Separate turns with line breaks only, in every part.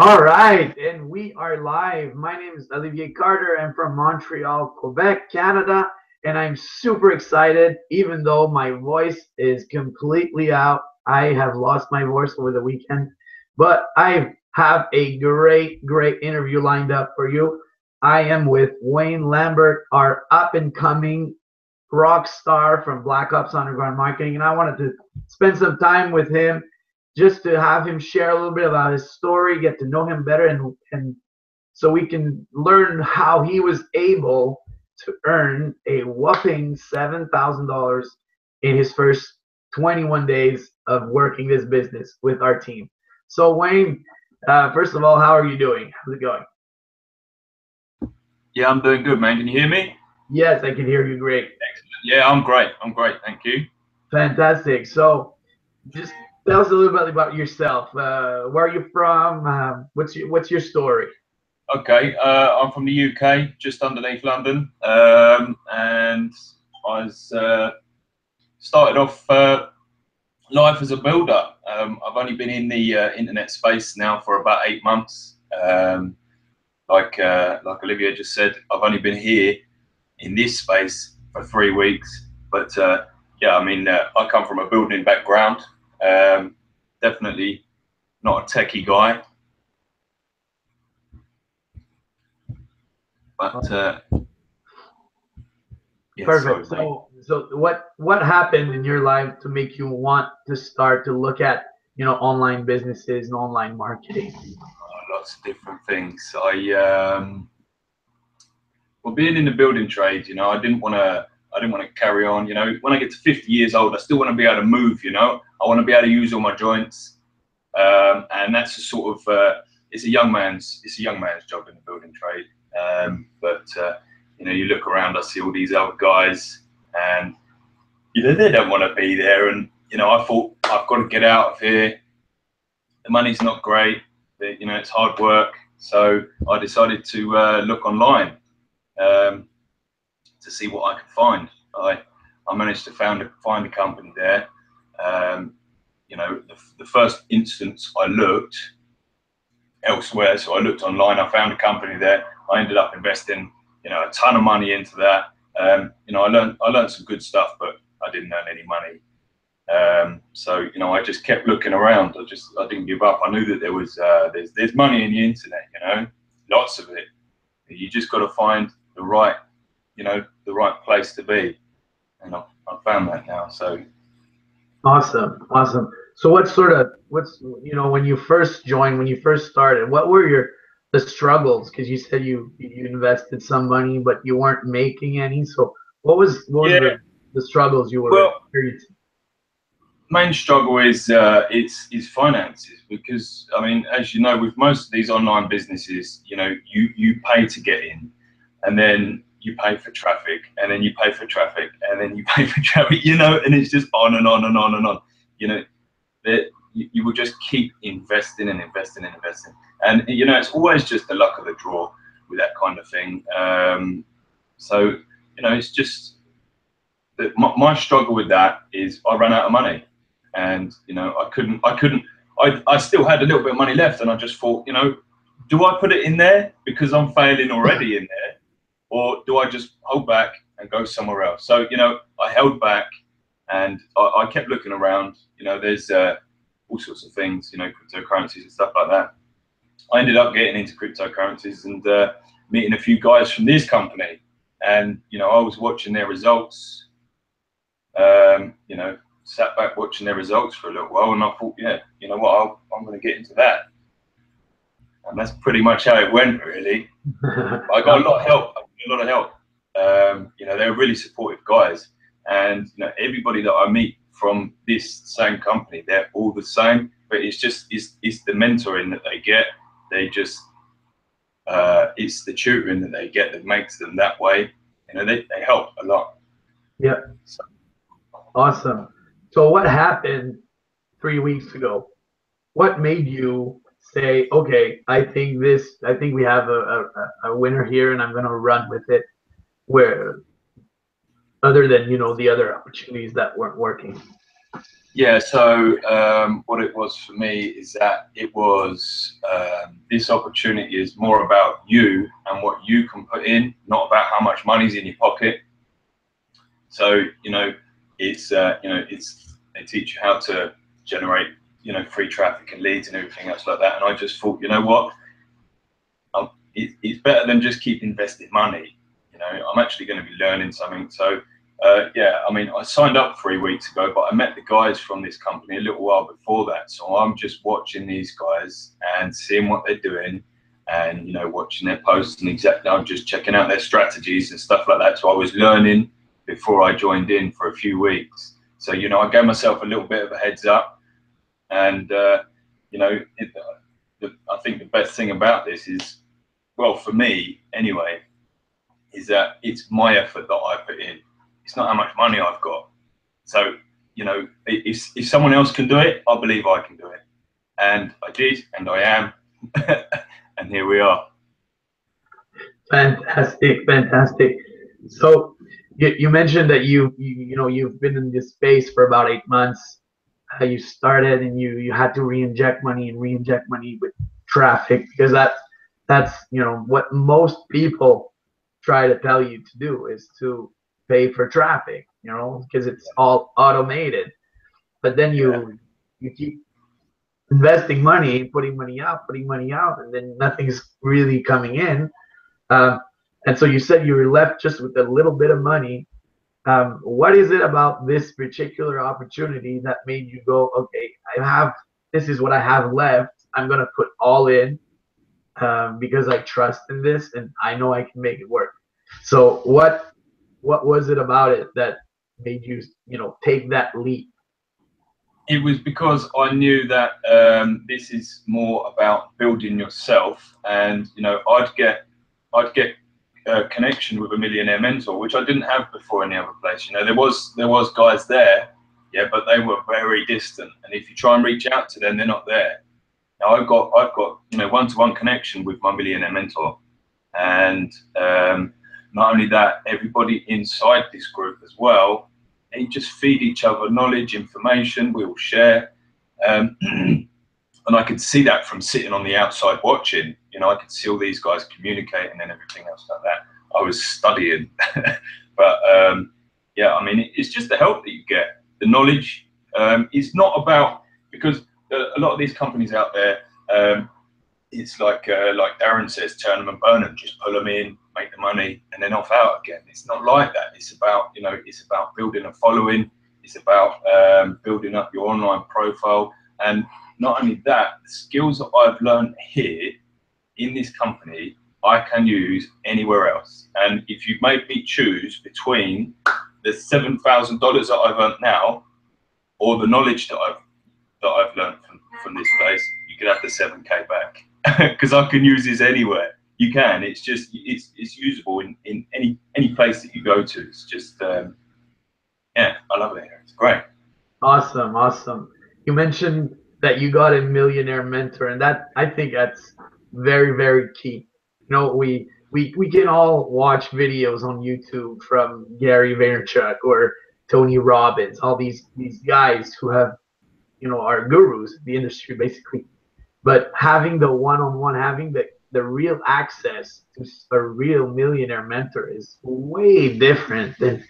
All right, and we are live. My name is Olivier Carter. I'm from Montreal, Quebec, Canada, and I'm super excited, even though my voice is completely out. I have lost my voice over the weekend, but I have a great interview lined up for you. I am with Wayne Lambert, our up and coming rock star from Black Ops Underground Marketing, and I wanted to spend some time with him just to have him share a little bit about his story, get to know him better, and so we can learn how he was able to earn a whopping $7,000 in his first 21 days of working this business with our team. So Wayne, first of all, how are you doing? How's it going?
Yeah, I'm doing good, man. Can you hear me?
Yes, I can hear you great.
Excellent. Yeah, I'm great. I'm great. Thank you.
Fantastic. So just tell us a little bit about yourself. Where are you from? What's your story?
Okay, I'm from the UK, just underneath London, and I was started off life as a builder. I've only been in the internet space now for about 8 months. Like Olivia just said, I've only been here in this space for 3 weeks. But yeah, I mean, I come from a building background. Definitely not a techie guy, but yeah.
Perfect.
Sorry, mate.
So what happened in your life to make you want to start to look at online businesses and online marketing?
Lots of different things. Well, being in the building trade, I didn't want to carry on. When I get to 50 years old, I still want to be able to move. I want to be able to use all my joints, and that's a sort of it's a young man's job in the building trade. But you look around, I see all these other guys, and they don't want to be there. And I thought I've got to get out of here. The money's not great. It's hard work. So I decided to look online to see what I could find. I managed to find a company there. The first instance I looked elsewhere, so I looked online. I found a company there. I ended up investing, a ton of money into that. I learned some good stuff, but I didn't earn any money. So I just kept looking around. I didn't give up. I knew that there's money in the internet. Lots of it. You just got to find the right place to be, and I've found that now. So
Awesome. So when you first joined, when you first started, what were the struggles? Because you said you invested some money, but you weren't making any. So what was
yeah,
the struggles you were
well,
experiencing?
main struggle is finances, because I mean, as you know, with most of these online businesses, you pay to get in, and then you pay for traffic, and then you pay for traffic, and then you pay for traffic, and it's just on and on and on and on. That you will just keep investing and investing and investing, and it's always just the luck of the draw with that kind of thing. So it's just that my struggle with that is I ran out of money, and I still had a little bit of money left, and I just thought, do I put it in there because I'm failing already in there, or do I just hold back and go somewhere else? So I held back, and I kept looking around. There's all sorts of things, cryptocurrencies and stuff like that. I ended up getting into cryptocurrencies and meeting a few guys from this company, and I was watching their results. Sat back watching their results for a little while, and I thought, yeah, you know what, I'm going to get into that. And that's pretty much how it went, really. I got a lot of help. They're really supportive guys, and everybody that I meet from this same company, they're all the same. But it's the mentoring that they get. They just it's the tutoring that they get that makes them that way. They help a lot.
Yeah.
So,
Awesome. So what happened 3 weeks ago? What made you say, okay, I think we have a winner here, and I'm going to run with it? Where other than the other opportunities that weren't working.
Yeah, so what it was for me is that it was this opportunity is more about you and what you can put in, not about how much money's in your pocket. So it's they teach you how to generate free traffic and leads and everything else like that. And I just thought, you know what, it's better than just keep investing money. I'm actually going to be learning something. So yeah, I mean, I signed up 3 weeks ago, but I met the guys from this company a little while before that. So I'm just watching these guys and seeing what they're doing, and watching their posts, and exactly, I'm just checking out their strategies and stuff like that. So I was learning before I joined in for a few weeks. So I gave myself a little bit of a heads up, and I think the best thing about this is, well, for me anyway, is that it's my effort that I put in. It's not how much money I've got. So, if someone else can do it, I believe I can do it. And I did, and I am, and here we are.
Fantastic, fantastic. So you mentioned that you've been in this space for about 8 months. You started and you had to re-inject money with traffic, because that's what most people try to tell you to do, is to pay for traffic, because it's all automated. But then you keep investing money, putting money out, and then nothing's really coming in. Um, and so you said you were left just with a little bit of money. What is it about this particular opportunity that made you go, okay, this is what I have left. I'm going to put all in, because I trust in this and I know I can make it work. So what was it about it that made you, take that leap?
It was because I knew that this is more about building yourself, and I'd get a connection with a millionaire mentor, which I didn't have before any other place. There was guys there, yeah, but they were very distant, and if you try and reach out to them, they're not there. Now I've got one-to-one connection with my millionaire mentor, and not only that, everybody inside this group as well, they just feed each other knowledge, information. We all share, and I could see that from sitting on the outside watching. I could see all these guys communicating and everything else like that. I was studying, but yeah, I mean, it's just the help that you get, the knowledge. It's not about, because a lot of these companies out there, it's like Darren says, turn them and burn them, just pull them in, make the money, and then off out again. It's not like that. It's about it's about building a following. It's about building up your online profile, and not only that, the skills that I've learned here in this company, I can use anywhere else. And if you make me choose between the $7,000 that I've earned now, or the knowledge that I've learned from this place, you could have the 7K back, because I can use this anywhere. You can. It's just it's usable in any place that you go to. It's just yeah, I love it here. It's great.
Awesome. You mentioned that you got a millionaire mentor, and that, I think that's very, very key. We can all watch videos on YouTube from Gary Vaynerchuk or Tony Robbins, all these guys who have, are gurus in the industry basically. But having the one-on-one, having the real access to a real millionaire mentor is way different than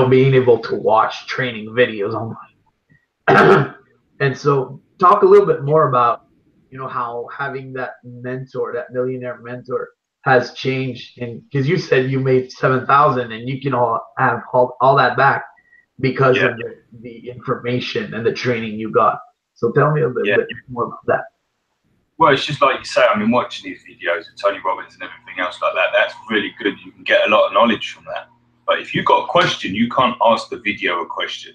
being able to watch training videos online. And so talk a little bit more about how having that mentor, that millionaire mentor, has changed. And because you said you made 7,000 and you can have all that back because of the information and the training you got. So tell me a little bit more about that.
Well, it's just like you say, I mean, watching these videos of Tony Robbins and everything else like that, that's really good. You can get a lot of knowledge from that. But if you've got a question, you can't ask the video a question,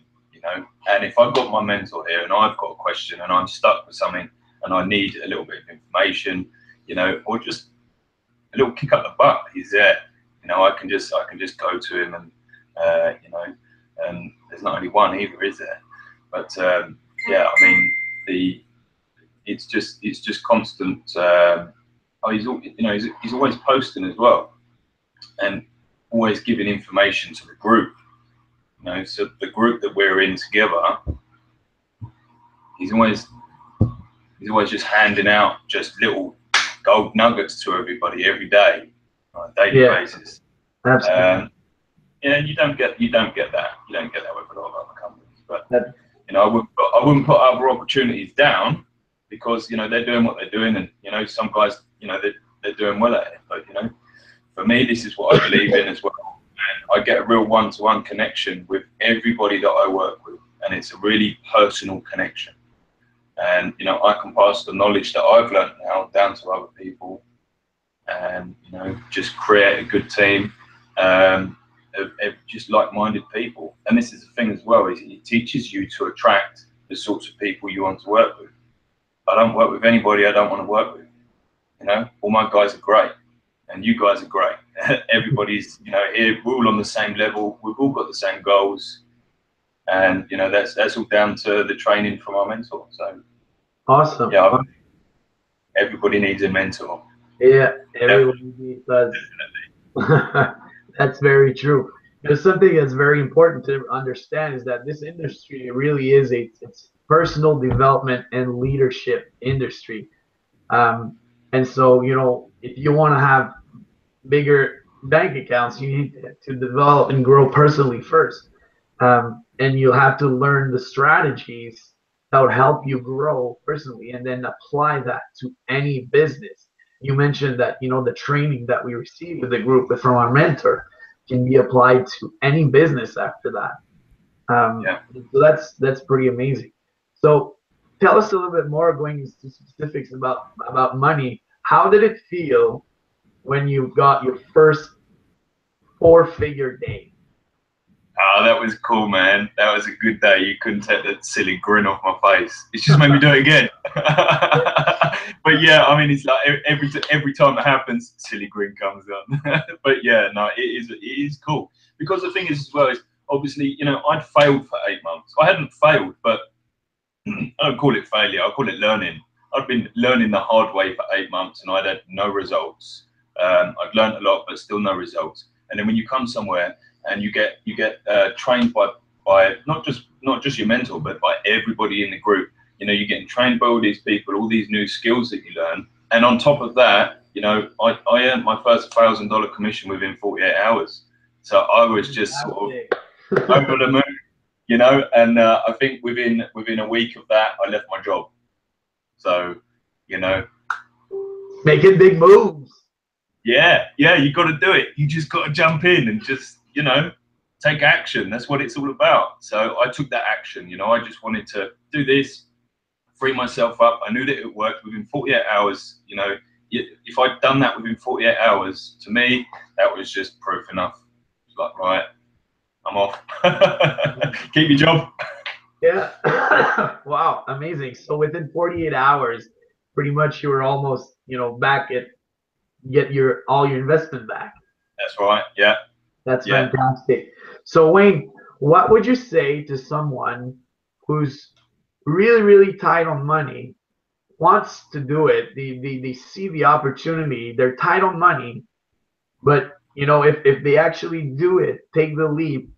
And if I've got my mentor here and I've got a question and I'm stuck with something and I need a little bit of information, or just a little kick up the butt, he's there. I can just go to him, and and there's not only one either, is there? But yeah, I mean, it's just constant. He's always posting as well, and always giving information to the group. So the group that we're in together, he's always just handing out just little gold nuggets to everybody every day on a daily basis.
Absolutely.
Yeah, you don't get that. You don't get that with a lot of other companies. But you know, I wouldn't put other opportunities down because you know they're doing what they're doing, and you know some guys, you know, they're doing well at it. But you know, for me, this is what I believe in as well. And I get a real one-to-one connection with everybody that I work with, and it's a really personal connection. And you know, I can pass the knowledge that I've learned now down to other people, and you know, just create a good team of just like-minded people. And this is the thing as well: is it teaches you to attract the sorts of people you want to work with. I don't work with anybody I don't want to work with. You know, all my guys are great, and you guys are great. Everybody's, you know, here we're all on the same level. We've all got the same goals. And you know that's all down to the training from our mentor. So
Awesome.
Yeah, everybody needs a mentor.
Yeah, everybody does. That's very true. There's something that's very important to understand is that this industry really is it's personal development and leadership industry. Um, and so, you know, if you want to have bigger bank accounts, you need to develop and grow personally first. And you'll have to learn the strategies that would help you grow personally and then apply that to any business. You mentioned that, you know, the training that we receive with the group from our mentor can be applied to any business after that.
Yeah.
So that's pretty amazing. So tell us a little bit more, going into specifics about money. How did it feel when you got your first four-figure day?
Oh, that was cool, man. That was a good day. You couldn't take that silly grin off my face. It's just made me do it again. But yeah, I mean, it's like every time it happens, silly grin comes on. But yeah, no, it is cool because the thing is as well is obviously, you know, I'd failed for 8 months. I hadn't failed, but I don't call it failure. I call it learning. I'd been learning the hard way for 8 months, and I'd had no results. I'd learned a lot, but still no results. And then when you come somewhere and you get trained by not just your mentor, but by everybody in the group. You know, you're getting trained by all these people, all these new skills that you learn, and on top of that, you know, I earned my first $1,000 commission within 48 hours. So I was just sort of over the moon, you know. And I think within a week of that, I left my job. So, you know,
Making big moves.
yeah, you got to do it. You just got to jump in and just, you know, take action. That's what it's all about. So I took that action. You know, I just wanted to do this, free myself up. I knew that it worked within 48 hours. You know, if I'd done that within 48 hours, to me, that was just proof enough. It's like, right, I'm off. Keep your job.
Yeah. Wow, amazing. So within 48 hours, pretty much you were almost, you know, back at get your all your investment back.
That's right. Yeah.
That's
Yeah.
fantastic. So Wayne, what would you say to someone who's really, really tight on money, wants to do it, they see the opportunity, they're tight on money, but you know, if they actually do it, take the leap,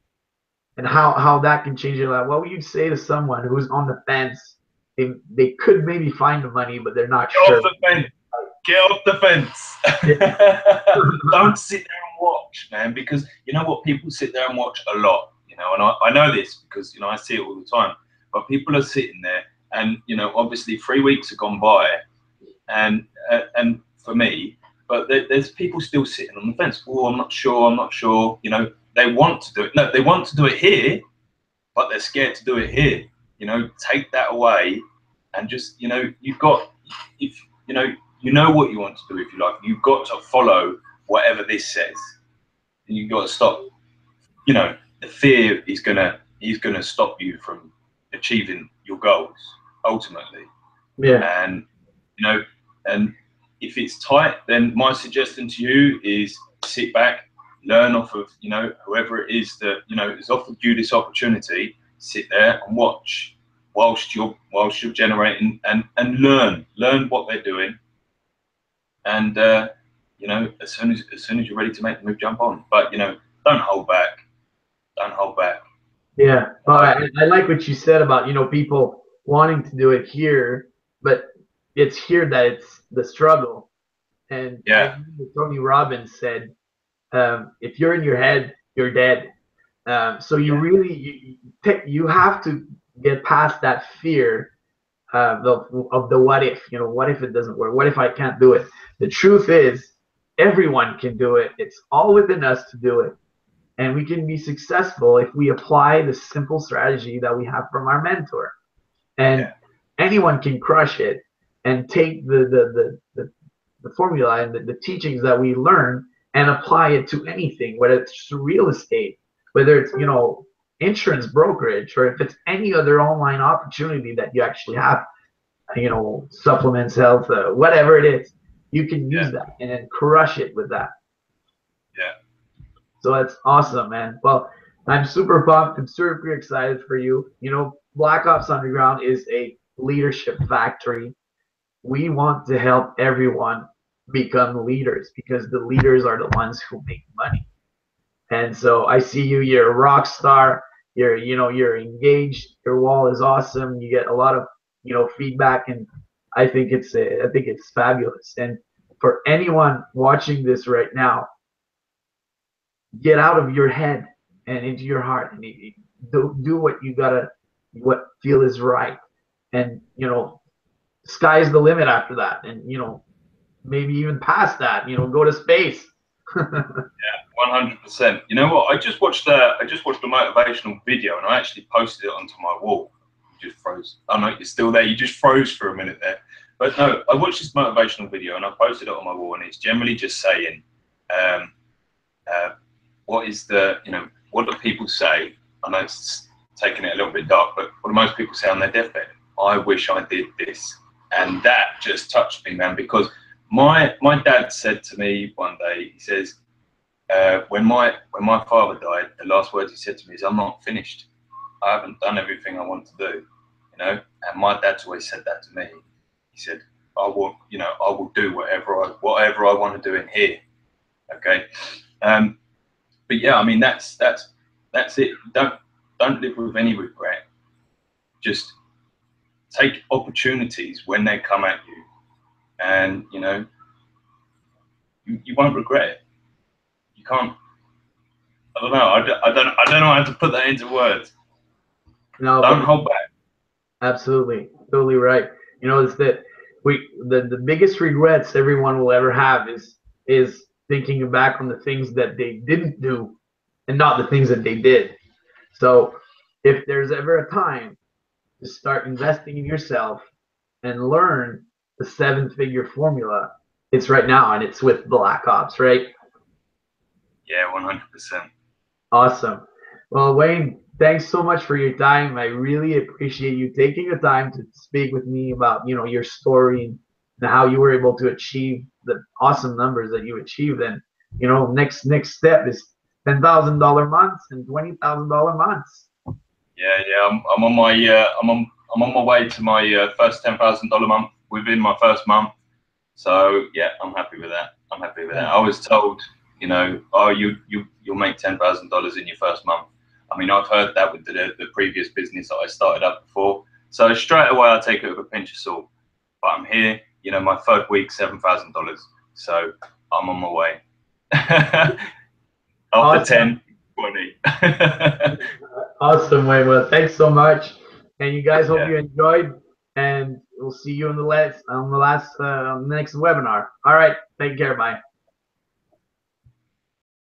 and how that can change their life. What would you say to someone who's on the fence? They could maybe find the money, but they're not
Get
sure.
off the fence. Get off the fence. Don't sit there and watch, man, because you know what? People sit there and watch a lot, you know, and I know this because, you know, I see it all the time. But people are sitting there and, you know, obviously 3 weeks have gone by and for me, but there's people still sitting on the fence. Oh, I'm not sure. You know, they want to do it. No, they want to do it here, but they're scared to do it here. You know, take that away and just, you know, if you know what you want to do if you like. You've got to follow whatever this says. And you've got to stop. You know, the fear is gonna stop you from achieving your goals ultimately.
Yeah.
And you know, and if it's tight, then my suggestion to you is sit back, learn off of, you know, whoever it is that, you know, has offered you this opportunity. Sit there and watch whilst you're generating and learn what they're doing. And you know, as soon as you're ready to make the move, jump on. But you know, don't hold back. Don't hold back.
Yeah. Well, I like what you said about, you know, people wanting to do it here, but it's here that it's the struggle. And I
Yeah,
remember Tony Robbins said, if you're in your head, you're dead. So you
yeah,
really you have to get past that fear of the what if. You know, what if it doesn't work? What if I can't do it? The truth is, everyone can do it. It's all within us to do it, and we can be successful if we apply the simple strategy that we have from our mentor. And
yeah,
anyone can crush it and take the formula and the teachings that we learn and apply it to anything, whether it's real estate, whether it's, insurance brokerage, or if it's any other online opportunity that you actually have, supplements, health, whatever it is, you can use
yeah,
that and then crush it with that.
yeah.
So that's awesome, man. Well, I'm super pumped. I'm super excited for you. Black Ops Underground is a leadership factory. We want to help everyone become leaders because the leaders are the ones who make money. And so I see you, you're a rock star. You're engaged. Your wall is awesome. You get a lot of, feedback, and I think it's fabulous. And for anyone watching this right now, get out of your head and into your heart, and do what you gotta, what feel is right. And sky's the limit after that. And maybe even past that, go to space.
100%. You know what? I just watched a motivational video, and I actually posted it onto my wall. You just froze. Oh no, you're still there. You just froze for a minute there. But no, I watched this motivational video and I posted it on my wall, and it's generally just saying, um, uh, what is the, what do people say? I know it's taking it a little bit dark, but what do most people say on their deathbed? I wish I did this. And that just touched me, man, because my dad said to me one day, he says, when my father died, the last words he said to me is, "I'm not finished. I haven't done everything I want to do." And my dad's always said that to me. He said, I will do whatever I want to do in here." Okay. But yeah, I mean, that's it. Don't live with any regret. Just take opportunities when they come at you, and you won't regret it. You can't. I don't know. I don't know how to put that into words.
No,
Don't
but
hold back.
absolutely, totally right. It's that the biggest regrets everyone will ever have is thinking back on the things that they didn't do and not the things that they did. So if there's ever a time to start investing in yourself and learn the seven-figure formula, it's right now, and it's with Black Ops, right?
Yeah, 100%.
Awesome. Well, Wayne, thanks so much for your time. I really appreciate you taking the time to speak with me about, your story and how you were able to achieve the awesome numbers that you achieved. And, next step is $10,000 months and $20,000 months.
Yeah, yeah. I'm on my way to my first $10,000 month within my first month. So yeah, I'm happy with that. I'm happy with that.
Yeah.
I was told, oh, you'll make $10,000 in your first month. I mean, I've heard that with the previous business that I started up before. So straight away, I take it with a pinch of salt. But I'm here. My third week, $7,000. So I'm on my way. After
Awesome.
10, 20.
Awesome, Wayne. Well, thanks so much. And you guys, hope
Yeah.
you enjoyed. And we'll see you on the next webinar. All right. Take care. Bye.